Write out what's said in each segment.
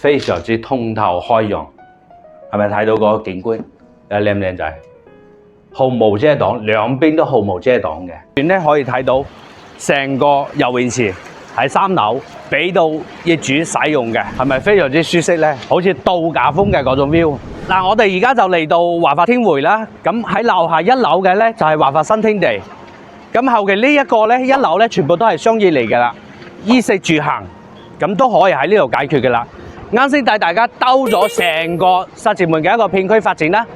非常之通透開揚，係咪睇到個景觀？靚唔靚仔？毫無遮擋，兩邊都毫無遮擋嘅。遠咧可以睇到成個游泳池喺3樓，俾到業主使用嘅，係咪非常之舒適咧？好似度假風嘅嗰種 view。嗱，我哋而家就嚟到華發天匯啦。咁喺樓下1樓嘅咧就係華發新天地。咁後期呢一個咧1樓咧全部都係商業嚟㗎啦，衣食住行咁都可以喺呢度解決㗎啦。啱先帶大家兜咗成個石硤尾嘅一個片區發展啦。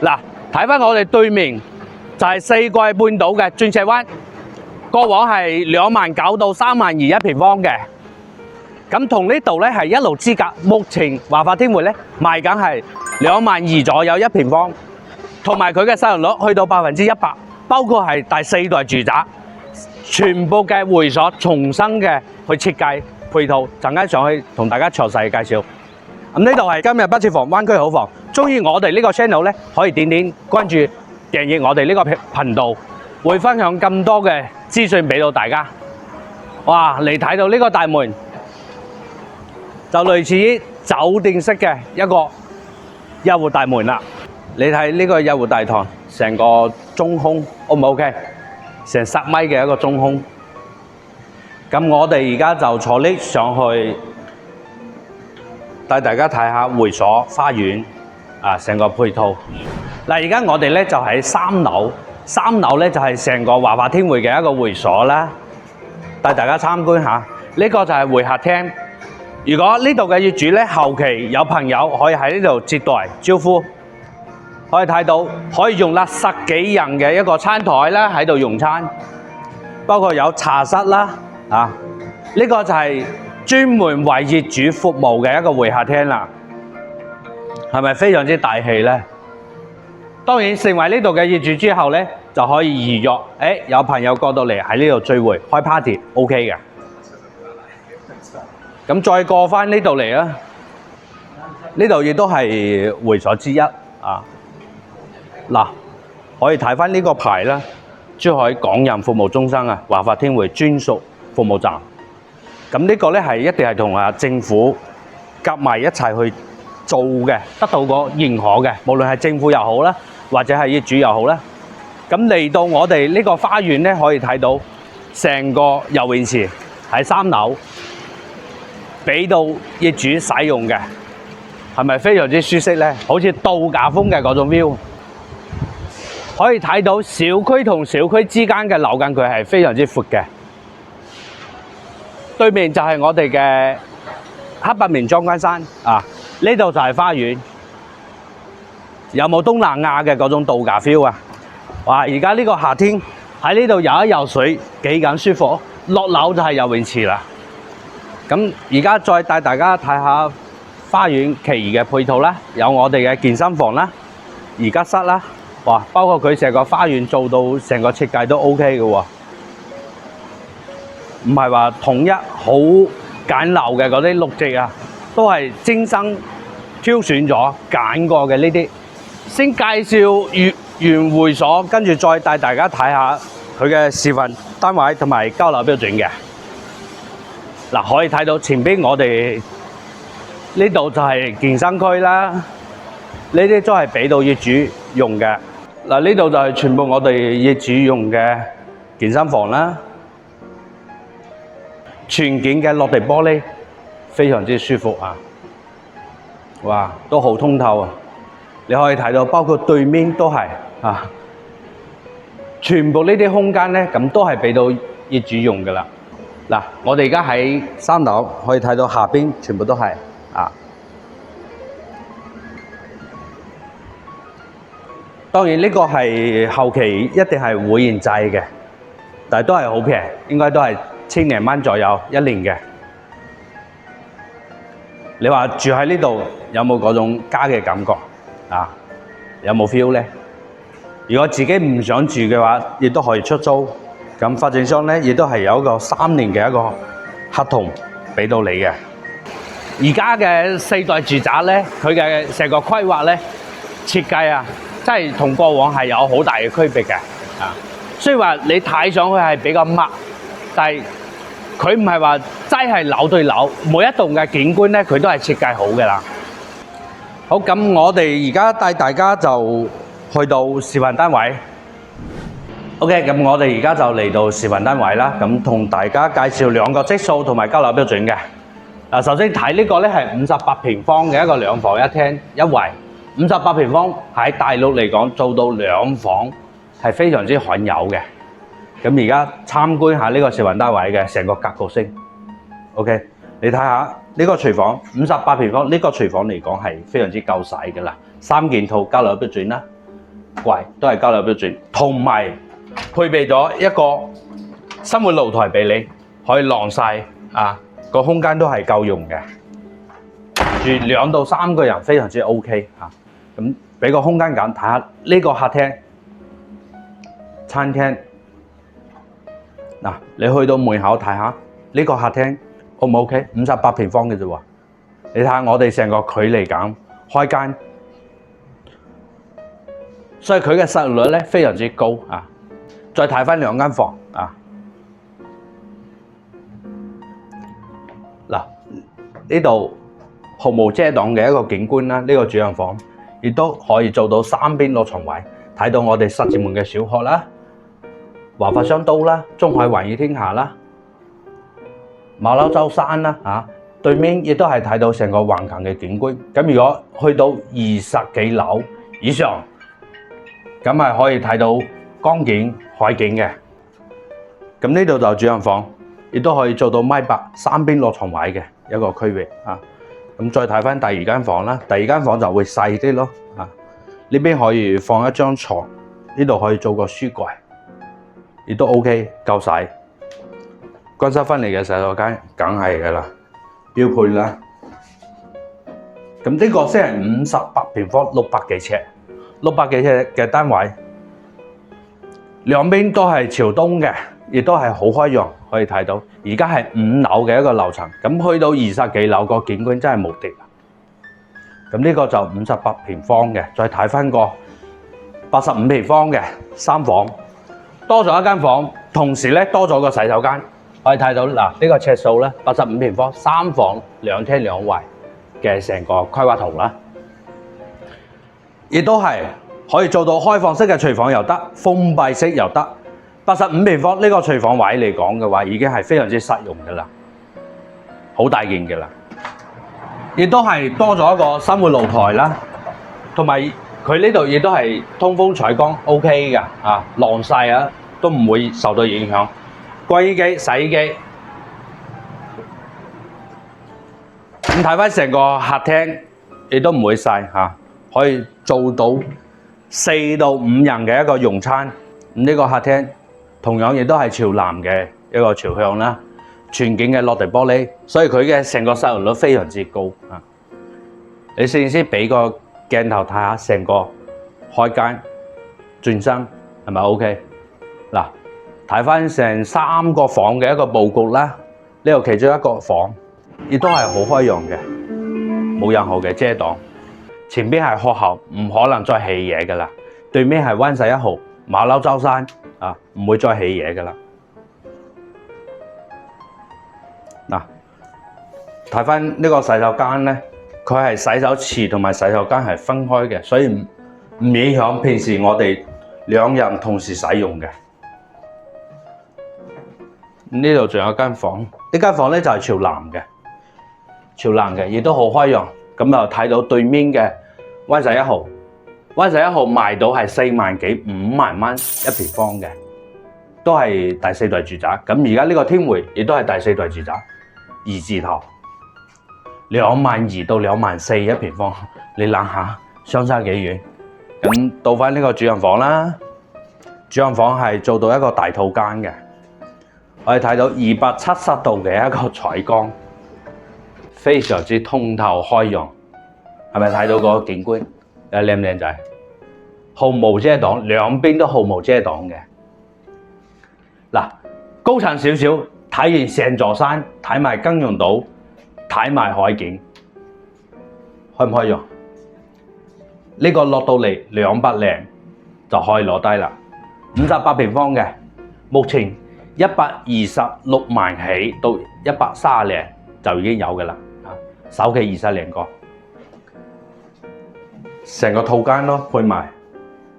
嗱，睇翻我哋對面就係4季半島嘅鑽石灣，過往係29000到32000一平方嘅。咁同呢度咧係一路之隔，目前華發天匯咧賣緊係22000左右一平方，同埋佢嘅使用率去到100%，包括係第4代住宅，全部嘅會所重新嘅去設計配套，陣間上去同大家詳細介紹。咁呢度係今日不設防灣區好房，中意我哋呢個 channel 咧，可以點關注、訂閱我哋呢個頻道，會分享咁多嘅資訊俾到大家。哇！嚟睇到呢個大門，就類似於酒店式嘅一個悠活大門啦。你睇呢個悠活大堂，成個中空 O 唔 OK？成10米嘅一個中空。咁我哋而家就坐 lift 上去，帶大家睇下會所、花園啊，成個配套。嗱，而家我哋咧就喺3樓，3樓咧就係成個華發天匯嘅一個會所啦。帶大家參觀下，呢個就係會客廳。如果呢度嘅業主咧後期有朋友可以喺呢度接待招呼，可以睇到可以容納10幾人嘅一個餐台啦，喺度用餐，包括有茶室啦。呢個就係專門為業主服務嘅一個會客廳啦，係咪非常之大氣呢？當然成為呢度嘅業主之後呢，就可以預約，有朋友過到嚟喺呢度聚會開 party OK 嘅。咁再過返呢度嚟啦，呢度亦都係會所之一啊。嗱，可以睇返呢個牌啦，珠海港人服務中心啊，華發天匯專屬服務站。咁呢個咧係一定係同政府夾埋一齊去做嘅，得到個認可嘅，無論係政府又好啦，或者係業主又好啦。咁嚟到我哋呢個花園咧，可以睇到成個游泳池喺3樓，俾到業主使用嘅，係咪非常之舒適咧？好似度假風嘅嗰種 view。可以睇到小區同小區之間嘅樓間距係非常之闊嘅。對面就係我哋嘅黑白面將軍山啊！呢度就係花園，有冇東南亞嘅嗰種度假 feel 啊？哇！而家呢個夏天喺呢度游一游水幾咁舒服，落樓就係游泳池啦。咁而家再帶大家睇下花園其餘嘅配套啦，有我哋嘅健身房啦、瑜伽室啦，哇！包括佢成個花園做到成個設計都 OK 嘅喎。唔係話統一好簡陋嘅嗰啲綠植啊，都係精心挑選咗揀過嘅呢啲。先介紹完會所，跟住再帶大家睇下佢嘅示範單位同埋交樓標準嘅。嗱，可以睇到前邊我哋呢度就係健身區啦，呢啲都係俾到業主用嘅。嗱，呢度就係全部我哋業主用嘅健身房啦。全件嘅落地玻璃非常之舒服啊！哇，都好通透啊！你可以睇到，包括對面都係啊，全部呢啲空間咧，咁都係俾到業主用噶啦。嗱，我哋而家喺3樓，可以睇到下邊全部都係啊。當然呢個係後期一定係會員制嘅，但係都係好平，應該都係1000零蚊左右1年嘅。你話住喺呢度有冇嗰種家嘅感覺啊？有冇 feel 咧？如果自己唔想住嘅話，亦都可以出租。咁發展商咧亦都係有一個3年嘅一個合同俾到你嘅。而家嘅4代住宅咧，佢嘅成個規劃咧設計啊，真係同過往係有好大嘅區別嘅啊。雖然話你睇上去係比較密，但係佢唔係話擠係樓對樓，每一棟嘅景觀咧，佢都係設計好嘅啦。好，咁我哋而家帶大家就去到示範單位。OK， 咁我哋而家就嚟到示範單位啦。咁同大家介紹兩個質素同埋交樓標準嘅。首先睇呢個咧係58平方嘅一個兩房一廳一衛。58平方喺大陸嚟講做到兩房係非常之罕有嘅。咁而家參觀下呢個示範單位嘅成個格局先。OK， 你睇下呢個廚房58平方，呢個廚房嚟講係非常之夠使嘅啦。3件套交樓標準啦，櫃都係交樓標準，同埋配備咗一個生活露台俾你，可以晾曬啊，個空間都係夠用嘅。住2到3個人非常之 OK 嚇。咁俾個空間感，睇下呢個客廳、餐廳。嗱，你去到門口睇下呢個客廳 O 唔 OK？ 58平方嘅啫喎，你睇下我哋成個距離感開間，所以佢嘅實用率咧非常之高啊！再睇翻兩間房啊，嗱呢度毫無遮擋嘅一個景觀啦，呢個主人房亦都可以做到3邊落床位，睇到我哋十字門嘅小學啦。華發商都啦，中海環宇天下啦，馬騮洲山啦，對面亦都係睇到成個橫琴嘅景觀。咁如果去到20幾樓以上，咁係可以睇到江景、海景嘅。咁呢度就主人房，亦都可以做到1.8米，3邊落床位嘅一個區域啊。咁再睇翻第二間房啦，第二間房就會細啲咯。呢邊可以放一張床，呢度可以做個書櫃。亦都 OK， 夠使。乾濕分離嘅洗手間梗係㗎啦，標配啦。咁呢個先係58平方，600幾尺，600幾尺嘅單位，兩邊都係朝東嘅，亦都係好開揚，可以睇到。而家係5樓嘅一個樓層，咁去到20幾樓個景觀真係無敵啦。咁呢個就58平方嘅，再睇翻個85平方嘅3房。多咗一間房，同時咧多咗個洗手間，可以睇到嗱呢個尺數咧85平方3房2廳2衛嘅成個規劃圖啦，亦都係可以做到開放式嘅廚房又得，封閉式又得。85平方呢個廚房位嚟講嘅話，已經係非常之實用嘅啦，好大件嘅啦，亦都係多咗一個生活露台啦，同埋佢呢度亦都係通風採光 OK 嘅啊，晾曬啊都唔會受到影響。乾衣機、洗衣機，咁睇翻成個客廳，亦都唔會細嚇，可以做到4到5人嘅一個用餐。咁呢個客廳同樣亦都係朝南嘅一個朝向啦，全景嘅落地玻璃，所以佢嘅成個實用率非常之高啊！你先俾個鏡頭睇下成個開間轉身係咪 OK？ 嗱，睇翻成3個房嘅一個佈局啦，呢度其中一個房亦都係好開揚嘅，冇任何嘅遮擋。前邊係學校，唔可能再起嘢㗎啦。對面係灣仔1號馬騮洲山啊，唔會再起嘢㗎啦。嗱，睇翻呢個洗手間咧，佢係洗手池同埋洗手間係分開嘅，所以唔影響平時我哋2人同時使用嘅。呢度仲有間房，呢間房咧就係朝南嘅，亦都好開揚。咁就睇到對面嘅灣仔1號，灣仔1號賣到係4萬幾5萬蚊1平方嘅，都係第4代住宅。咁而家呢個天匯亦都係第4代住宅，2字頭，2萬2到2萬41平方，你諗下相差幾遠？咁到翻呢個主人房啦，主人房係做到一個大套間嘅。我哋睇到270度嘅一個採光，非常之通透開揚，係咪睇到個景觀？靚唔靚仔？毫無遮擋，兩邊都毫無遮擋嘅。嗱，高層少少，睇完成座山，睇埋金融島，睇埋海景，開唔開揚？呢個落到嚟200零就可以攞低啦，58平方嘅，目前126萬起到130零就已經有嘅啦，首期20零個，成個套間咯配埋。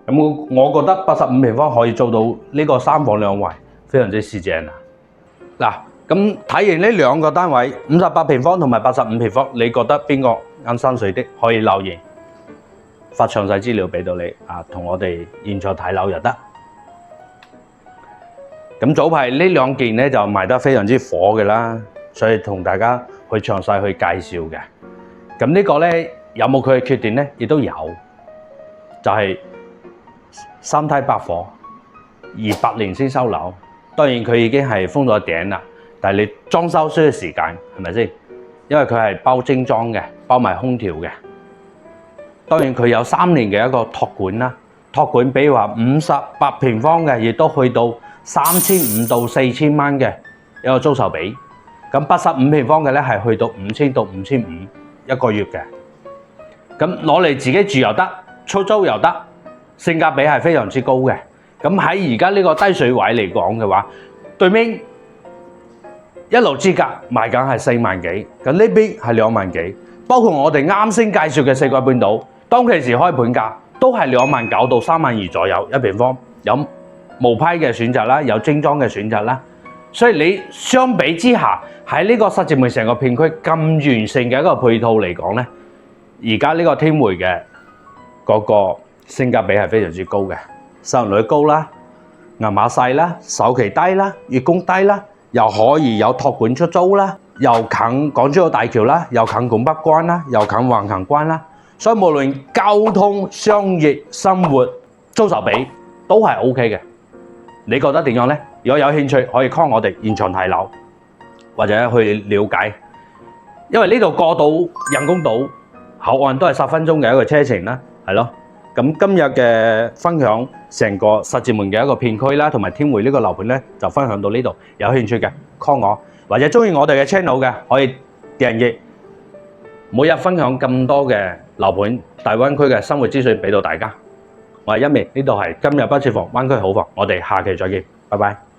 咁我覺得85平方可以做到呢個3房2衛，非常之市正啊！嗱，咁睇完呢兩個單位，58平方同埋85平方，你覺得邊個啱心水的？可以留言發詳細資料俾到你啊，同我哋現場睇樓又得。咁早排呢兩件咧就賣得非常之火嘅啦，所以同大家去詳細去介紹嘅。咁呢個咧有冇佢嘅缺點咧？亦都有，就係3梯8房，28年先收樓。當然佢已經係封咗頂啦，但係你裝修需要時間，係咪先？因為佢係包精裝嘅，包埋空調嘅。當然佢有3年嘅一個託管啦，託管比如話58平方嘅，亦都去到3500到4000蚊嘅一個租售比。咁85平方嘅咧係去到5000到5500一個月嘅。咁攞嚟自己住又得，出租又得，性價比係非常之高嘅。咁喺而家呢個低水位嚟講嘅話，對面一路之隔賣緊係4萬幾，咁呢邊係2萬幾，包括我哋啱先介紹嘅四季半島，當其時開盤價都係2萬9到3萬2左右一平方，有無批嘅選擇啦，有精裝嘅選擇啦，所以你相比之下喺呢個石硤尾成個片區咁完善嘅一個配套嚟講咧，而家呢個天匯嘅嗰個性價比係非常之高嘅。收銀率高啦，銀碼細啦，首期低啦，月供低啦，又可以有託管出租啦，又近港珠澳大橋啦，又近拱北關啦，又近橫琴關啦，所以無論交通、商業、生活、租售比都係 OK 嘅。你覺得點樣呢？如果有興趣，可以 call 我哋現場睇樓，或者去了解。因為呢度過到人工島口岸都係10分鐘嘅一個車程啦，係咯。咁今日嘅分享，成個石硤尾嘅一個片區啦，同埋天匯呢個樓盤咧，就分享到呢度。有興趣嘅 call 我，或者中意我哋嘅 channel 嘅，可以訂閱。每日分享咁多嘅樓盤、大灣區嘅生活資訊俾到大家。我係一鳴，呢度係今日不設防灣區好房，我哋下期再見，拜拜。